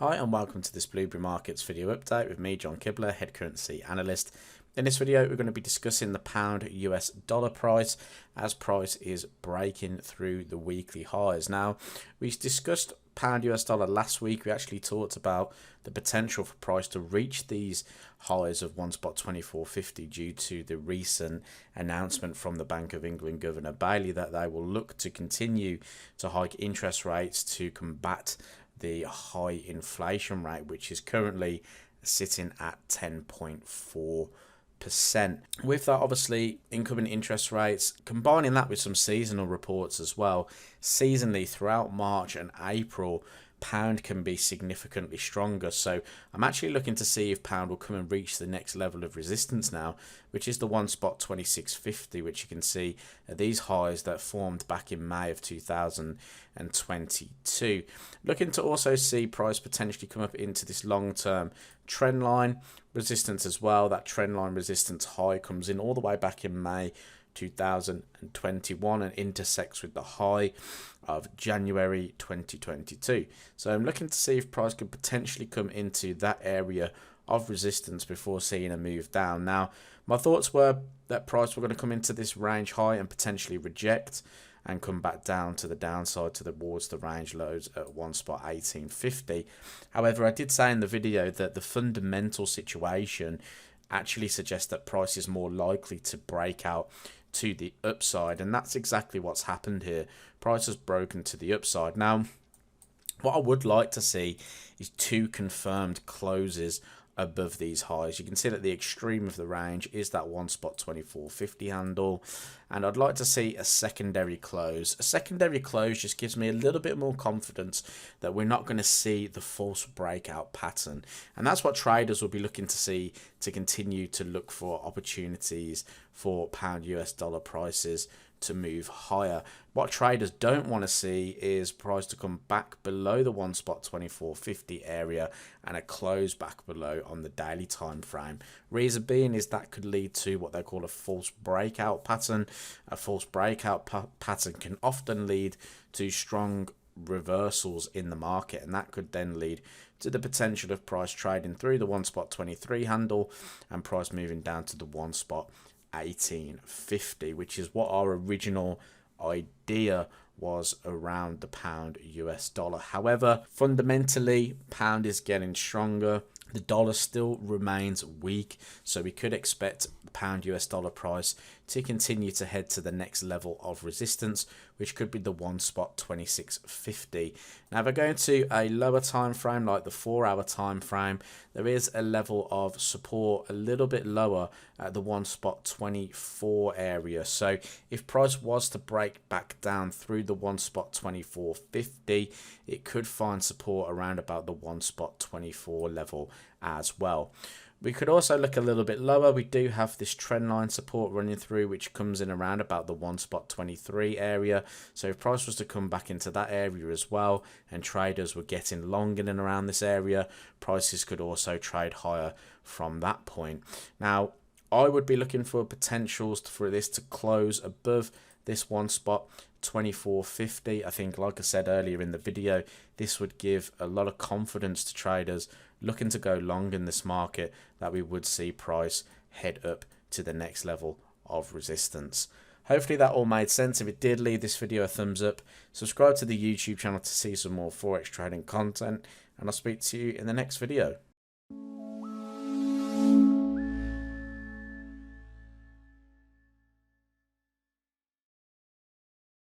Hi and welcome to this Blueberry Markets video update with me, John Kibler, head currency analyst. In this video, we're going to be discussing the pound US dollar price as price is breaking through the weekly highs. Now, we discussed pound US dollar last week. We actually talked about the potential for price to reach these highs of one spot 24.50 due to the recent announcement from the Bank of England Governor Bailey that they will look to continue to hike interest rates to combat the high inflation rate, which is currently sitting at 10.4%. With that, obviously, incoming interest rates, combining that with some seasonal reports as well, seasonally throughout March and April, pound can be significantly stronger. So I'm actually looking to see if pound will come and reach the next level of resistance now, which is the one spot 26.50, which you can see are these highs that formed back in May of 2022. Looking to also see price potentially come up into this long-term trend line resistance as well. That trend line resistance high comes in all the way back in May 2021 and intersects with the high of January 2022. So I'm looking to see if price could potentially come into that area of resistance before seeing a move down. Now, my thoughts were that price were going to come into this range high and potentially reject and come back down to the downside towards the range lows at one spot 18.50. However, I did say in the video that the fundamental situation actually suggests that price is more likely to break out to the upside, and that's exactly what's happened here. Price has broken to the upside. Now, what I would like to see is two confirmed closes above these highs. You can see that the extreme of the range is that one spot 24.50 handle, and I'd like to see a secondary close. A secondary close just gives me a little bit more confidence that we're not going to see the false breakout pattern, and that's what traders will be looking to see to continue to look for opportunities for pound US dollar prices to move higher. What traders don't want to see is price to come back below the one spot 24.50 area and a close back below on the daily time frame. Reason being is that could lead to what they call a false breakout pattern. A false breakout pattern can often lead to strong reversals in the market, and that could then lead to the potential of price trading through the one spot 23 handle and price moving down to the one spot 18.50, which is what our original idea was around the pound US dollar. However, fundamentally, pound is getting stronger. The dollar still remains weak, so we could expect the pound US dollar price to continue to head to the next level of resistance, which could be the one spot 26.50. Now, if I go into a lower time frame like the 4-hour time frame, there is a level of support a little bit lower at the one spot 24 area. So if price was to break back down through the one spot 24.50, it could find support around about the one spot 24 level as well. We could also look a little bit lower. We do have this trend line support running through, which comes in around about the one spot 23 area. So if price was to come back into that area as well, and traders were getting long in and around this area, prices could also trade higher from that point. Now, I would be looking for potentials for this to close above this one spot 24.50. I think, like I said earlier in the video, this would give a lot of confidence to traders looking to go long in this market that we would see price head up to the next level of resistance. Hopefully that all made sense. If it did, leave this video a thumbs up. Subscribe to the YouTube channel to see some more Forex trading content, and I'll speak to you in the next video.